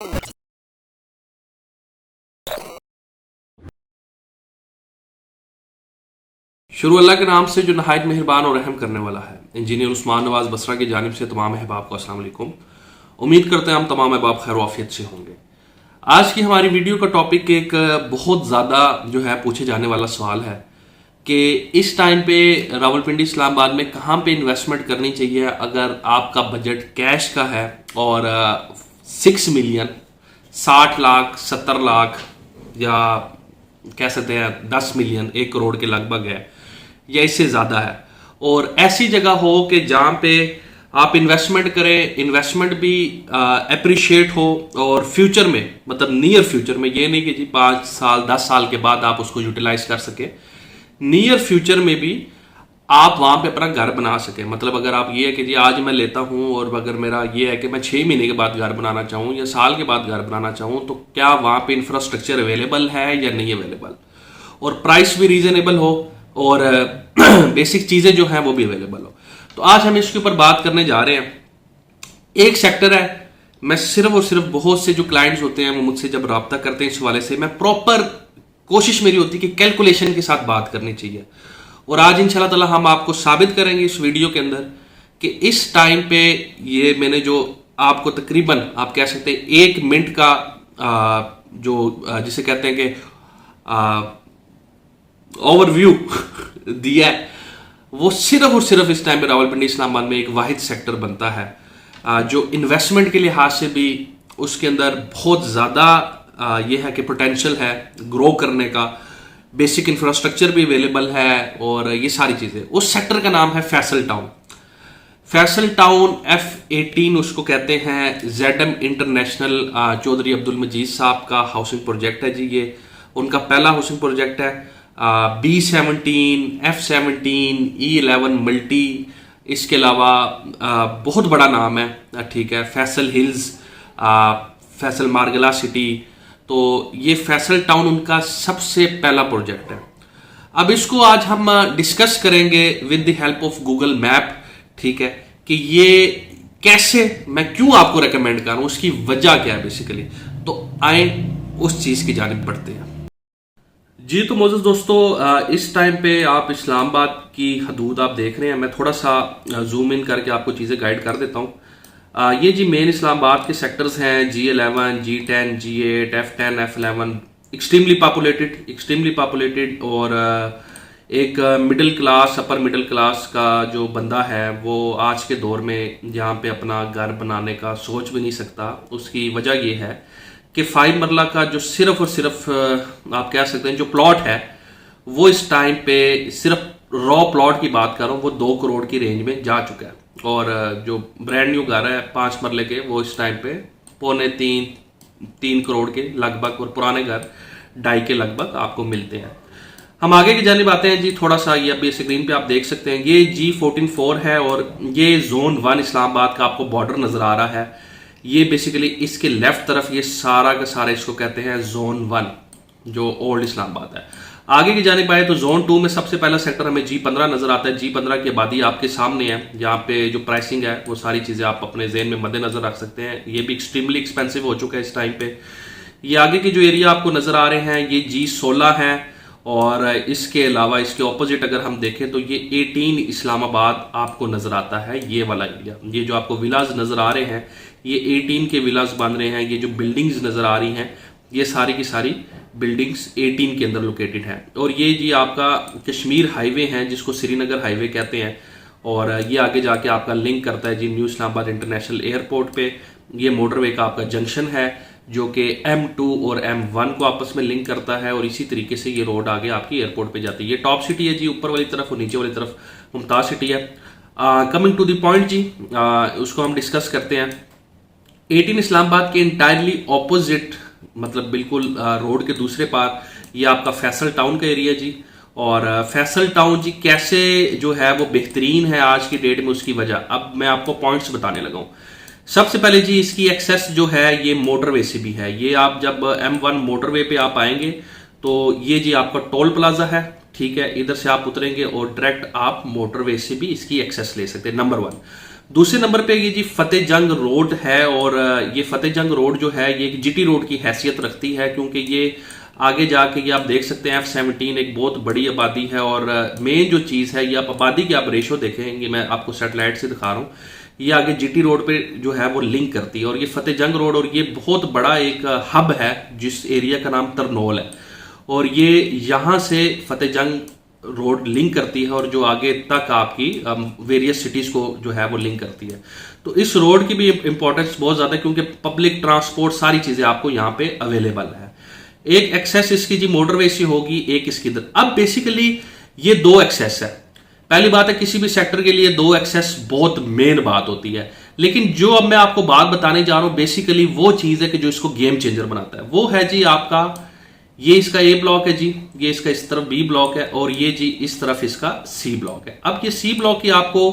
शुरू अल्लाह के नाम से जो नहायत मेहरबान और रहम करने वाला है। इंजीनियर उस्मान नवाज बसरा की जानिब से तमाम अहबाब को अस्सलाम वालेकुम। उम्मीद करते हैं हम तमाम अहबाब खैर आफियत से होंगे। आज की हमारी वीडियो का टॉपिक एक बहुत ज़्यादा जो है पूछे जाने वाला सवाल है कि इस टाइम पे रावलपिंडी इस्लामाबाद में कहाँ पे इन्वेस्टमेंट करनी चाहिए अगर आपका बजट कैश का है और 6 मिलियन 60 लाख 70 लाख या कह सकते हैं 10 मिलियन 1 करोड़ के लगभग है या इससे ज़्यादा है, और ऐसी जगह हो कि जहाँ पे आप इन्वेस्टमेंट करें, इन्वेस्टमेंट भी अप्रिशिएट हो और फ्यूचर में मतलब नियर फ्यूचर में, ये नहीं कि जी 5 साल 10 साल के बाद आप उसको यूटिलाइज कर सके, नियर फ्यूचर में भी आप वहाँ पे अपना घर बना सके। मतलब अगर आप ये है कि जी आज मैं लेता हूँ और अगर मेरा ये है कि मैं 6 महीने के बाद घर बनाना चाहूँ या साल के बाद घर बनाना चाहूँ, तो क्या वहाँ पे इंफ्रास्ट्रक्चर अवेलेबल है या नहीं अवेलेबल, और प्राइस भी रीजनेबल हो और बेसिक चीज़ें जो हैं वो भी अवेलेबल हो। तो आज हम इसके ऊपर बात करने जा रहे हैं। एक सेक्टर है, मैं सिर्फ और सिर्फ बहुत से जो क्लाइंट्स होते हैं वो मुझसे जब रब्ता करते हैं इस हवाले से, मैं प्रॉपर कोशिश मेरी होती है कि कैलकुलेशन के साथ बात करनी चाहिए। और आज इंशाल्लाह ताला हम आपको साबित करेंगे इस वीडियो के अंदर कि इस टाइम पे ये मैंने जो आपको तकरीबन आप कह सकते हैं 1 मिनट का जिसे कहते हैं कि ओवरव्यू दिया है, वो सिर्फ और सिर्फ इस टाइम पे रावलपिंडी इस्लामाबाद में एक वाहिद सेक्टर बनता है जो इन्वेस्टमेंट के लिहाज से भी उसके अंदर बहुत ज़्यादा ये है कि पोटेंशियल है ग्रो करने का, बेसिक इंफ्रास्ट्रक्चर भी अवेलेबल है और ये सारी चीज़ें। उस सेक्टर का नाम है Faisal town. Faisal town F18 उसको कहते हैं। ZM इंटरनेशनल चौधरी अब्दुल मजीद साहब का हाउसिंग प्रोजेक्ट है जी, ये उनका पहला हाउसिंग प्रोजेक्ट है। B17 F17 E11 मल्टी, इसके अलावा बहुत बड़ा नाम है, ठीक है, फैसल हिल्स, फैसल मार्गला सिटी। तो ये फैसल टाउन उनका सबसे पहला प्रोजेक्ट है। अब इसको आज हम डिस्कस करेंगे with the help of Google map, ठीक है, कि ये कैसे, मैं क्यों आपको रेकमेंड कर रहा हूं, उसकी वजह क्या है बेसिकली। तो आए उस चीज की जानिब बढ़ते हैं जी। तो मोअज़्ज़ज़ दोस्तों, इस टाइम पे आप इस्लामाबाद की हदूद आप देख रहे हैं। मैं थोड़ा सा जूम इन करके आपको चीज़ें गाइड कर देता हूँ। ये जी मेन इस्लामाबाद के सेक्टर्स हैं G11 G10 G8 F10 F11, extremely populated और एक middle class upper middle class का जो बंदा है वो आज के दौर में यहाँ पे अपना घर बनाने का सोच भी नहीं सकता। उसकी वजह ये है कि 5 मरला का जो सिर्फ और सिर्फ आप कह सकते हैं जो प्लॉट है वो इस टाइम पे सिर्फ रॉ प्लॉट की बात कर रहा हूँ, वो 2 करोड़ की रेंज में जा चुका है। और जो ब्रांड न्यू घर है 5 मरले के वो इस टाइम पे 2.25-3 करोड़ के लगभग, और पुराने घर 2.5 के लगभग आपको मिलते हैं। हम आगे की जानिब आते हैं जी। थोड़ा सा ये अभी स्क्रीन पे आप देख सकते हैं, ये G14 है और ये जोन 1 इस्लामाबाद का आपको बॉर्डर नजर आ रहा है। ये बेसिकली इसके लेफ्ट तरफ ये सारा का सारा इसको कहते हैं जोन 1 जो ओल्ड इस्लामाबाद है। आगे की जानिब आए तो जोन 2 में सबसे पहला सेक्टर हमें G15 नजर आता है। G15 की आबादी आपके सामने है, जहाँ पे जो प्राइसिंग है वो सारी चीजें आप अपने जेहन में मद्देनजर रख सकते हैं। ये भी एक्सट्रीमली एक्सपेंसिव हो चुका है इस टाइम पे। ये आगे के जो एरिया आपको नजर आ रहे हैं ये G16 है, और इसके अलावा इसके ऑपोजिट अगर हम देखें तो ये 18 इस्लामाबाद आपको नजर आता है। ये वाला एरिया, ये जो आपको विलाज नजर आ रहे हैं ये 18 के विलाज बन रहे हैं। ये जो बिल्डिंग्स नजर आ रही हैं ये सारी की सारी बिल्डिंग्स 18 के अंदर लोकेटेड हैं। और ये जी आपका कश्मीर हाईवे है जिसको श्रीनगर हाईवे कहते हैं, और ये आगे जाके आपका लिंक करता है जी न्यू इस्लामाबाद इंटरनेशनल एयरपोर्ट पे। ये मोटरवे का आपका जंक्शन है जो कि M2 और M1 को आपस में लिंक करता है, और इसी तरीके से ये रोड आगे आपकी एयरपोर्ट पे जाती है। ये टॉप सिटी है जी ऊपर वाली तरफ, और नीचे वाली तरफ मुमताज सिटी है। कमिंग टू द पॉइंट जी, उसको हम डिस्कस करते हैं। 18 इस्लामाबाद के इंटायरली ऑपोजिट, मतलब बिल्कुल रोड के दूसरे पार, ये आपका फैसल टाउन का एरिया जी। और फैसल टाउन जी कैसे जो है वो बेहतरीन है आज की डेट में, उसकी वजह अब मैं आपको पॉइंट्स बताने लगा हूँ। सबसे पहले जी इसकी एक्सेस जो है ये मोटरवे से भी है। ये आप जब M1 मोटरवे पे आप आएंगे तो ये जी आपका टोल प्लाजा है, ठीक है, इधर से आप उतरेंगे और डायरेक्ट आप मोटरवे से भी इसकी एक्सेस ले सकते हैं, नंबर 1। दूसरे नंबर पे ये जी फतेह जंग रोड है, और ये फतेह जंग रोड जो है ये एक जीटी रोड की हैसियत रखती है, क्योंकि ये आगे जाके ये आप देख सकते हैं F-17 एक बहुत बड़ी आबादी है, और मेन जो चीज़ है ये आप आबादी की आप रेशो देखेंगे, मैं आपको सैटेलाइट से दिखा रहा हूँ, ये आगे जीटी रोड पे जो है वो लिंक करती है, और ये फतेह जंग रोड, और ये बहुत बड़ा एक हब है जिस एरिया का नाम तरनोल है, और ये यहाँ से फतेह जंग रोड लिंक करती है, और जो आगे तक आपकी वेरियस सिटीज को जो है वो लिंक करती है। तो इस रोड की भी इंपॉर्टेंस बहुत ज्यादा है, क्योंकि पब्लिक ट्रांसपोर्ट सारी चीजें आपको यहाँ पे अवेलेबल है। एक एक्सेस इसकी जी मोटरवे से होगी, एक इसकी इधर। अब बेसिकली ये दो एक्सेस है। पहली बात है किसी भी सेक्टर के लिए दो एक्सेस बहुत मेन बात होती है, लेकिन जो अब मैं आपको बात बताने जा रहा हूं बेसिकली वो चीज है कि जो इसको गेम चेंजर बनाता है, वो है जी आपका ये इसका ए ब्लॉक है जी, ये इसका इस तरफ बी ब्लॉक है, और ये जी इस तरफ इसका सी ब्लॉक है। अब ये सी ब्लॉक की आपको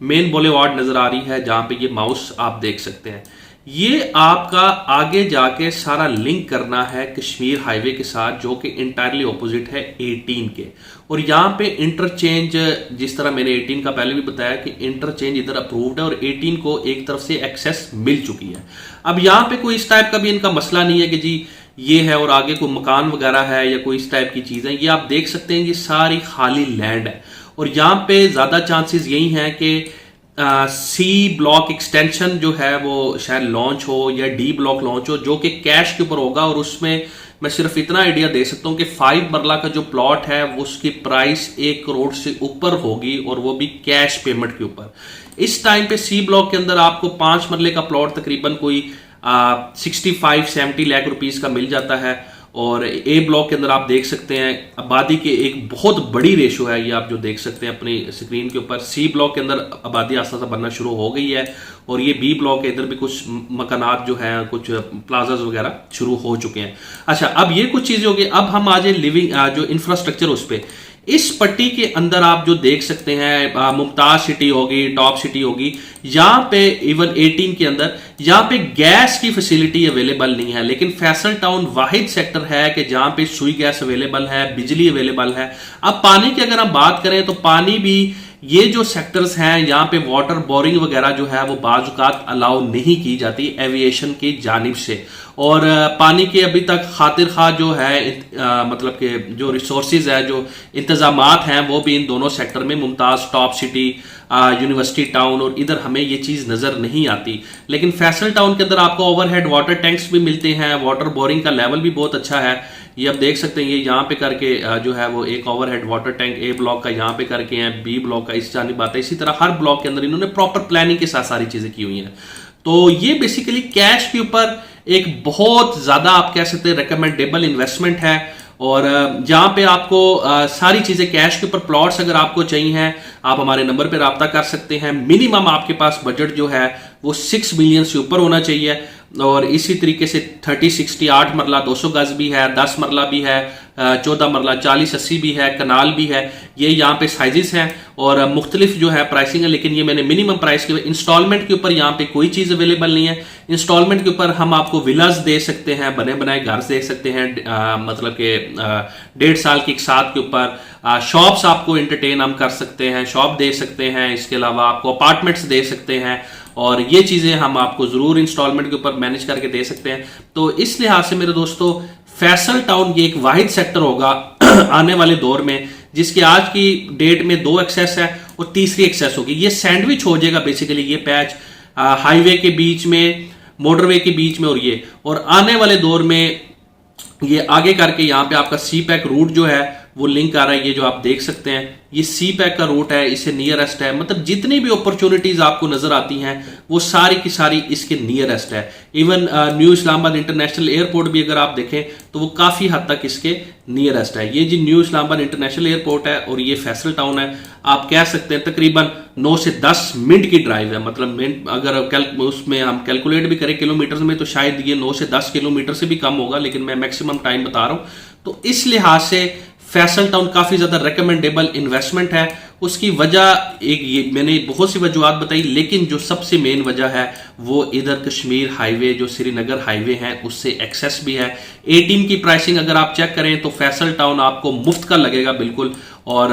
मेन बुलेवार्ड नजर आ रही है, जहां पे ये माउस आप देख सकते हैं। ये आपका आगे जाके सारा लिंक करना है कश्मीर हाईवे के साथ, जो कि इंटायरली ऑपोजिट है 18 के, और यहाँ पे इंटरचेंज जिस तरह मैंने 18 का पहले भी बताया कि इंटरचेंज इधर अप्रूव्ड है, और 18 को एक तरफ से एक्सेस मिल चुकी है। अब यहाँ पे कोई इस टाइप का भी इनका मसला नहीं है कि जी ये है और आगे कोई मकान वगैरह है या कोई इस टाइप की चीज है। ये आप देख सकते हैं कि सारी खाली लैंड है, और यहाँ पे ज्यादा चांसेस यही हैं कि सी ब्लॉक एक्सटेंशन जो है वो शायद लॉन्च हो या डी ब्लॉक लॉन्च हो, जो कि कैश के ऊपर होगा, और उसमें मैं सिर्फ इतना आइडिया दे सकता हूं कि 5 मरला का जो प्लॉट है वो उसकी प्राइस 1 करोड़ से ऊपर होगी, और वो भी कैश पेमेंट के ऊपर। इस टाइम पे सी ब्लॉक के अंदर आपको 5 मरले का प्लॉट तकरीबन कोई 65-70 लाख रुपीस का मिल जाता है, और ए ब्लॉक के अंदर आप देख सकते हैं आबादी के एक बहुत बड़ी रेशो है, ये आप जो देख सकते हैं अपनी स्क्रीन के ऊपर। सी ब्लॉक के अंदर आबादी आस्ता आस्ता बनना शुरू हो गई है, और ये बी ब्लॉक के इधर भी कुछ मकानात जो हैं, कुछ प्लाजाज वगैरह शुरू हो चुके हैं। अच्छा, अब ये कुछ चीजें होगी। अब हम आ जाए लिविंग जो इंफ्रास्ट्रक्चर उस पर। इस पट्टी के अंदर आप जो देख सकते हैं मुमताज सिटी होगी, टॉप सिटी होगी, यहां पे इवन 18 के अंदर यहां पे गैस की फैसिलिटी अवेलेबल नहीं है, लेकिन फैसल टाउन वाहिद सेक्टर है कि जहां पे सुई गैस अवेलेबल है, बिजली अवेलेबल है। अब पानी की अगर हम बात करें तो पानी भी ये जो सेक्टर्स हैं यहाँ पे वाटर बोरिंग वगैरह जो है वो बाजुकात अलाउ नहीं की जाती एविएशन की जानिब से, और पानी के अभी तक खातिर खा जो है मतलब कि जो रिसोर्सेज है, जो इंतजामात हैं, वो भी इन दोनों सेक्टर में Mumtaz, top city, university town और इधर हमें ये चीज़ नज़र नहीं आती। लेकिन फैसल टाउन के अंदर आपको ओवरहेड वाटर टैंक्स भी मिलते हैं, वाटर बोरिंग का लेवल भी बहुत अच्छा है। ये आप देख सकते हैं, ये यहाँ पे करके जो है वो एक ओवरहेड वाटर टैंक ए ब्लॉक का यहाँ पे करके हैं, बी ब्लॉक का इस जानिब आता है। इसी तरह हर ब्लॉक के अंदर इन्होंने प्रॉपर प्लानिंग के साथ सारी चीज़ें की हुई हैं। तो ये बेसिकली कैश के ऊपर एक बहुत ज़्यादा आप कह सकते हैं रिकमेंडेबल इन्वेस्टमेंट है, और जहाँ पे आपको सारी चीज़ें कैश के ऊपर प्लॉट्स अगर आपको चाहिए हैं, आप हमारे नंबर पे रब्ता कर सकते हैं। मिनिमम आपके पास बजट जो है वो 6 मिलियन से ऊपर होना चाहिए, और इसी तरीके से 30-60 8 मरला 200 गज भी है, 10 मरला भी है, 14 मरला 40-80 भी है, कनाल भी है। ये यहाँ पे साइजेस हैं और मुख्तलिफ जो है प्राइसिंग है, लेकिन ये मैंने मिनिमम प्राइस के इंस्टॉलमेंट के ऊपर यहाँ पे कोई चीज़ अवेलेबल नहीं है। इंस्टॉलमेंट के ऊपर हम आपको विलास दे सकते हैं, बने बनाए घर दे सकते हैं, मतलब कि 1.5 साल की एक साथ के ऊपर शॉप्स आपको एंटरटेन हम कर सकते हैं, शॉप दे सकते हैं, इसके अलावा आपको अपार्टमेंट्स दे सकते हैं, और ये चीज़ें हम आपको ज़रूर इंस्टॉलमेंट के ऊपर मैनेज करके दे सकते हैं। तो इस लिहाज से मेरे दोस्तों फैसल टाउन ये एक वाहिद सेक्टर होगा आने वाले दौर में, जिसके आज की डेट में 2 एक्सेस है और तीसरी एक्सेस होगी। ये सैंडविच हो जाएगा बेसिकली, ये पैच हाईवे के बीच में, मोटरवे के बीच में, और आने वाले दौर में ये आगे करके यहाँ पे आपका सी पैक रूट जो है वो लिंक आ रहा है। ये जो आप देख सकते हैं ये सी पैक का रूट है, इसे नियरेस्ट है। मतलब जितनी भी अपॉर्चुनिटीज आपको नजर आती हैं वो सारी की सारी इसके नियरेस्ट है। Even new Islamabad international airport भी अगर आप देखें तो वो काफी हद तक इसके नियरेस्ट है। ये जी न्यू इस्लामाबाद इंटरनेशनल एयरपोर्ट है और ये फैसल टाउन है। आप कह सकते हैं तकरीबन 9 से 10 मिनट की ड्राइव है। मतलब अगर उसमें हम कैलकुलेट भी करें किलोमीटर में तो शायद ये 9 से 10 किलोमीटर से भी कम होगा, लेकिन मैं मैक्सिमम टाइम बता रहा हूं। तो इस लिहाज से फैसल टाउन काफी ज्यादा रिकमेंडेबल इन्वेस्टमेंट है। उसकी वजह एक ये मैंने बहुत सी वजूहत बताई, लेकिन जो सबसे मेन वजह है वो इधर कश्मीर हाईवे जो श्रीनगर हाईवे है उससे एक्सेस भी है। A-Team की प्राइसिंग अगर आप चेक करें तो फैसल टाउन आपको मुफ्त का लगेगा बिल्कुल, और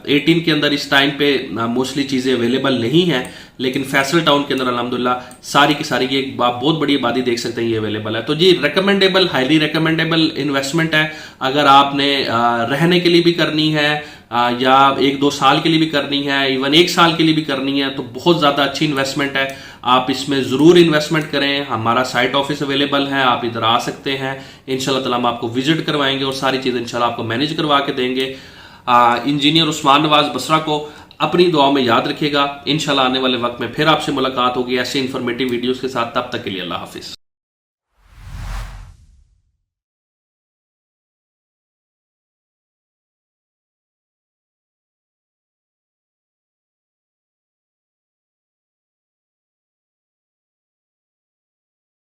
A-Team के अंदर इस टाइम पे मोस्टली चीज़ें अवेलेबल नहीं है, लेकिन फैसल टाउन के अंदर अल्हम्दुलिल्लाह सारी की सारी ये एक बहुत बड़ी आबादी देख सकते हैं ये अवेलेबल है। तो जी रिकमेंडेबल, हाईली रिकमेंडेबल इन्वेस्टमेंट है। अगर आपने रहने के लिए भी करनी है या 1-2 साल के लिए भी करनी है, इवन 1 साल के लिए भी करनी है, तो बहुत ज़्यादा अच्छी इन्वेस्टमेंट है। आप इसमें ज़रूर इन्वेस्टमेंट करें। हमारा साइट ऑफिस अवेलेबल है, आप इधर आ सकते हैं। इंशाल्लाह ताला हम आपको विजिट करवाएंगे और सारी चीज़ें इंशाल्लाह आपको मैनेज करवा के देंगे। इंजीनियर उस्मान नवाज बसरा को अपनी दुआ में याद रखिएगा। इंशाल्लाह आने वाले वक्त में फिर आपसे मुलाकात होगी ऐसे इन्फॉर्मेटिव वीडियोस के साथ। तब तक के लिए अल्लाह हाफिज़।